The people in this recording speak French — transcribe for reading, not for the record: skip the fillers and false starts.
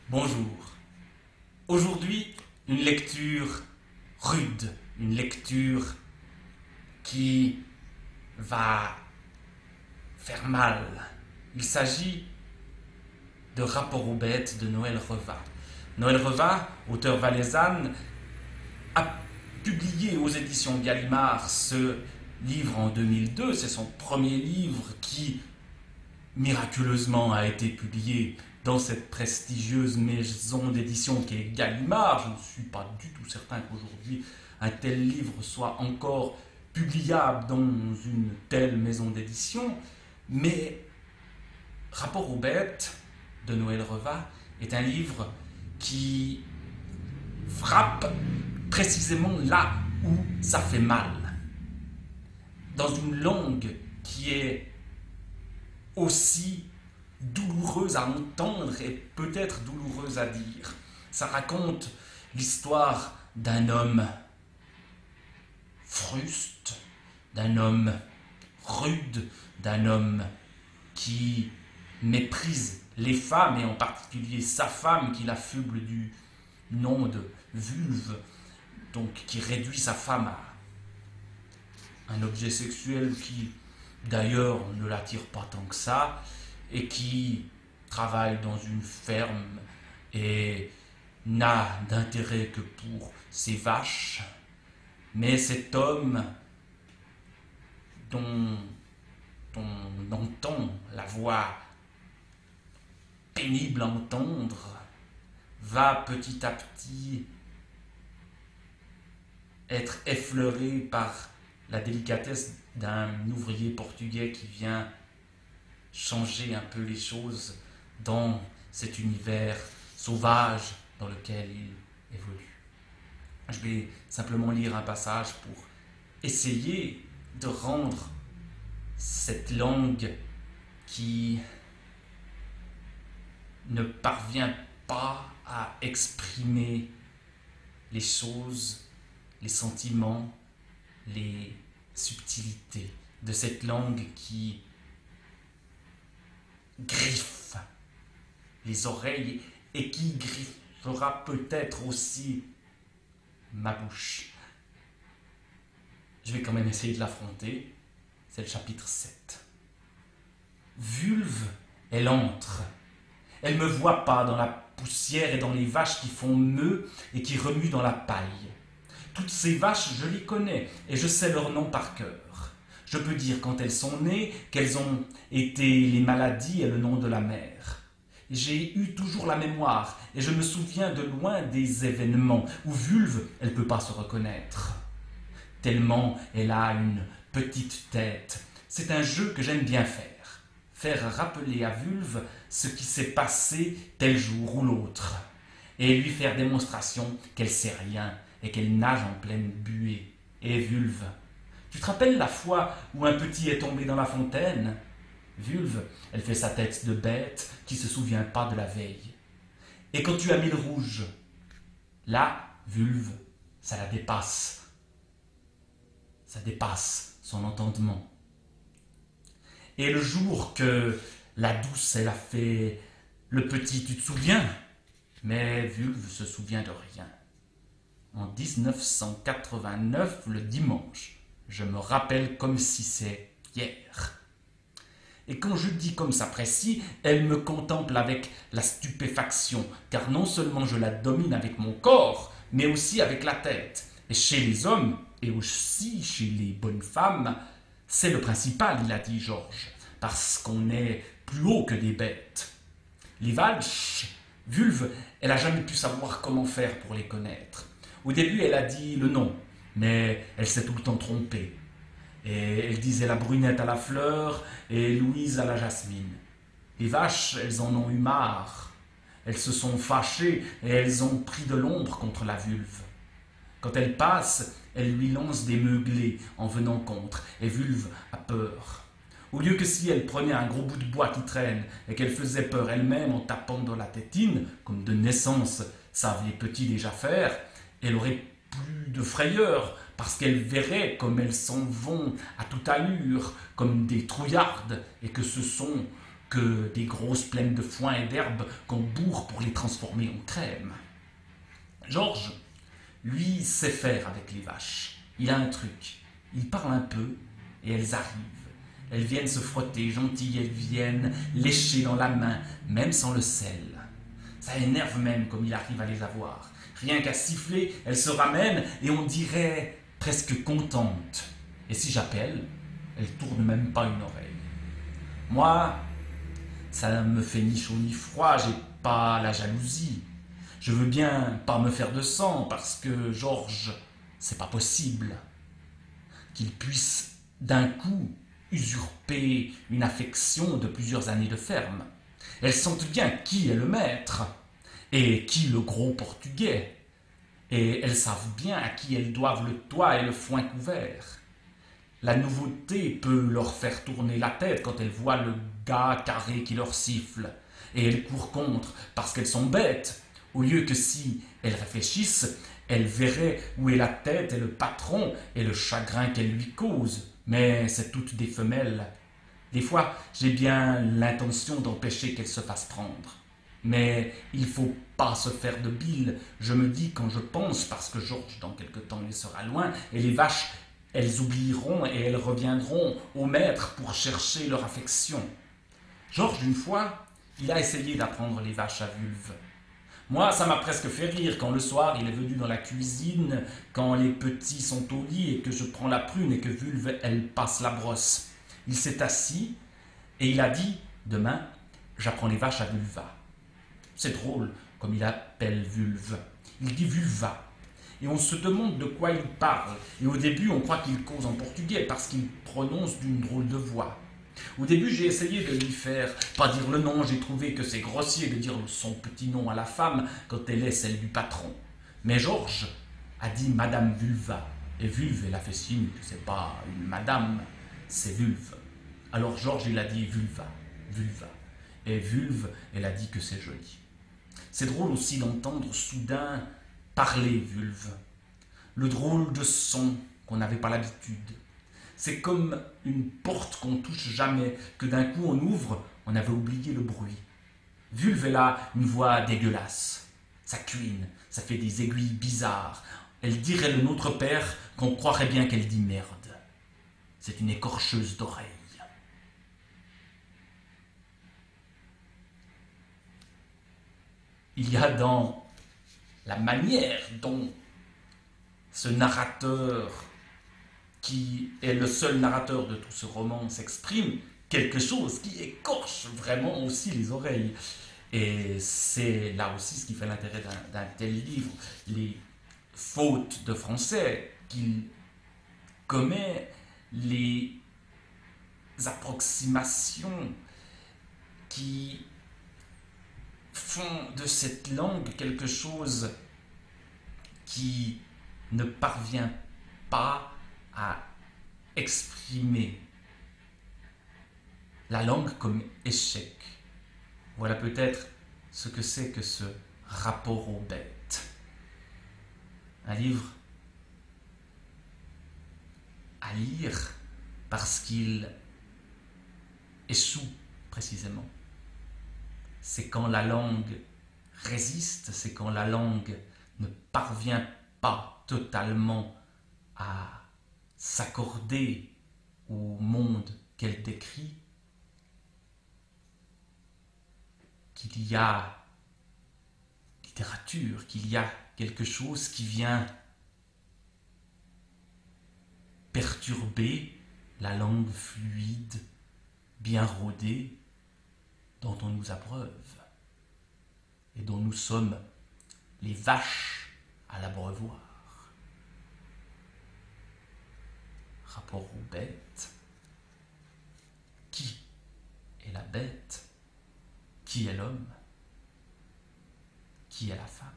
Bonjour. Aujourd'hui, une lecture rude, une lecture qui va faire mal. Il s'agit de Rapport aux bêtes de Noël Revat. Noël Revat, auteur valaisanne, a publié aux éditions Gallimard ce livre en 2002. C'est son premier livre qui, miraculeusement, a été publié dans cette prestigieuse maison d'édition qui est Gallimard. Je ne suis pas du tout certain qu'aujourd'hui un tel livre soit encore publiable dans une telle maison d'édition, mais Rapport aux bêtes de Noël Revat est un livre qui frappe précisément là où ça fait mal, dans une langue qui est aussi douloureuse à entendre et peut-être douloureuse à dire. Ça raconte l'histoire d'un homme fruste, d'un homme rude, d'un homme qui méprise les femmes et en particulier sa femme qu'il affuble du nom de vulve, donc qui réduit sa femme à un objet sexuel qui d'ailleurs ne l'attire pas tant que ça, et qui travaille dans une ferme et n'a d'intérêt que pour ses vaches. Mais cet homme dont on entend la voix pénible à entendre va petit à petit être effleuré par la délicatesse d'un ouvrier portugais qui vient changer un peu les choses dans cet univers sauvage dans lequel il évolue. Je vais simplement lire un passage pour essayer de rendre cette langue qui ne parvient pas à exprimer les choses, les sentiments, les subtilités de cette langue qui griffe les oreilles et qui griffera peut-être aussi ma bouche. Je vais quand même essayer de l'affronter. C'est le chapitre 7. Vulve, elle entre. Elle me voit pas dans la poussière et dans les vaches qui font meuh et qui remuent dans la paille. Toutes ces vaches, je les connais et je sais leur nom par cœur. Je peux dire quand elles sont nées, quelles ont été les maladies et le nom de la mère. J'ai eu toujours la mémoire et je me souviens de loin des événements où vulve, elle ne peut pas se reconnaître. Tellement elle a une petite tête. C'est un jeu que j'aime bien faire. Faire rappeler à vulve ce qui s'est passé tel jour ou l'autre. Et lui faire démonstration qu'elle sait rien et qu'elle nage en pleine buée. Et vulve, tu te rappelles la fois où un petit est tombé dans la fontaine? Vulve, elle fait sa tête de bête qui ne se souvient pas de la veille. Et quand tu as mis le rouge, là, vulve, ça la dépasse. Ça dépasse son entendement. Et le jour que la douce, elle a fait le petit, tu te souviens? Mais vulve se souvient de rien. En 1989, le dimanche, je me rappelle comme si c'est hier. Et quand je dis comme ça précis, elle me contemple avec la stupéfaction, car non seulement je la domine avec mon corps, mais aussi avec la tête. Et chez les hommes, et aussi chez les bonnes femmes, c'est le principal, il a dit Georges, parce qu'on est plus haut que des bêtes. Les vaches, vulve, elle n'a jamais pu savoir comment faire pour les connaître. Au début, elle a dit le nom, mais elle s'est tout le temps trompée. Et elle disait la brunette à la fleur et Louise à la jasmine. Les vaches, elles en ont eu marre. Elles se sont fâchées et elles ont pris de l'ombre contre la vulve. Quand elle passe, elle lui lance des meuglés en venant contre, et vulve a peur. Au lieu que si elle prenait un gros bout de bois qui traîne et qu'elle faisait peur elle-même en tapant dans la tétine, comme de naissance savent les petits déjà faire, elle aurait plus de frayeur, parce qu'elle verrait comme elles s'en vont à toute allure, comme des trouillardes, et que ce sont que des grosses plaines de foin et d'herbe qu'on bourre pour les transformer en crème. Georges, lui, sait faire avec les vaches. Il a un truc. Il parle un peu et elles arrivent. Elles viennent se frotter, gentilles, elles viennent lécher dans la main, même sans le sel. Ça énerve même comme il arrive à les avoir. Rien qu'à siffler, elles se ramènent et on dirait presque contentes. Et si j'appelle, elles tournent même pas une oreille. Moi, ça me fait ni chaud ni froid, j'ai pas la jalousie. Je veux bien pas me faire de sang parce que Georges, c'est pas possible qu'il puisse d'un coup usurper une affection de plusieurs années de ferme. Elles sentent bien qui est le maître et qui le gros portugais. Et elles savent bien à qui elles doivent le toit et le foin couvert. La nouveauté peut leur faire tourner la tête quand elles voient le gars carré qui leur siffle. Et elles courent contre parce qu'elles sont bêtes. Au lieu que si elles réfléchissent, elles verraient où est la tête et le patron et le chagrin qu'elles lui causent. Mais c'est toutes des femelles. Des fois, j'ai bien l'intention d'empêcher qu'elles se fassent prendre. Mais il faut pas se faire de bile, je me dis quand je pense, parce que Georges, dans quelque temps, il sera loin, et les vaches, elles oublieront et elles reviendront au maître pour chercher leur affection. Georges, une fois, il a essayé d'apprendre les vaches à vulve. Moi, ça m'a presque fait rire quand le soir, il est venu dans la cuisine, quand les petits sont au lit et que je prends la prune et que Vulve, elle passe la brosse. Il s'est assis et il a dit, demain, j'apprends les vaches à vulva. C'est drôle, comme il appelle vulve. Il dit vulva. Et on se demande de quoi il parle. Et au début, on croit qu'il cause en portugais parce qu'il prononce d'une drôle de voix. Au début, j'ai essayé de lui faire pas dire le nom, j'ai trouvé que c'est grossier de dire son petit nom à la femme quand elle est celle du patron. Mais Georges a dit Madame Vulva, et Vulve, elle a fait signe que c'est pas une madame, c'est Vulve. Alors Georges, il a dit Vulva, Vulva, et Vulve, elle a dit que c'est joli. C'est drôle aussi d'entendre soudain parler Vulve, le drôle de son qu'on n'avait pas l'habitude. C'est comme une porte qu'on touche jamais, que d'un coup on ouvre, on avait oublié le bruit. Vulve, elle a une voix dégueulasse. Ça cuine, ça fait des aiguilles bizarres. Elle dirait le Notre Père qu'on croirait bien qu'elle dit merde. C'est une écorcheuse d'oreilles. Il y a dans la manière dont ce narrateur, qui est le seul narrateur de tout ce roman, s'exprime, quelque chose qui écorche vraiment aussi les oreilles. Et c'est là aussi ce qui fait l'intérêt d'un tel livre, les fautes de français qu'il commet, les approximations qui font de cette langue quelque chose qui ne parvient pas à exprimer la langue comme échec. Voilà peut-être ce que c'est que ce rapport aux bêtes. Un livre à lire parce qu'il échoue précisément. C'est quand la langue résiste, c'est quand la langue ne parvient pas totalement à s'accorder au monde qu'elle décrit, qu'il y a littérature, qu'il y a quelque chose qui vient perturber la langue fluide, bien rodée, dont on nous abreuve et dont nous sommes les vaches à l'abreuvoir. Rapport aux bêtes. Qui est la bête? Qui est l'homme? Qui est la femme?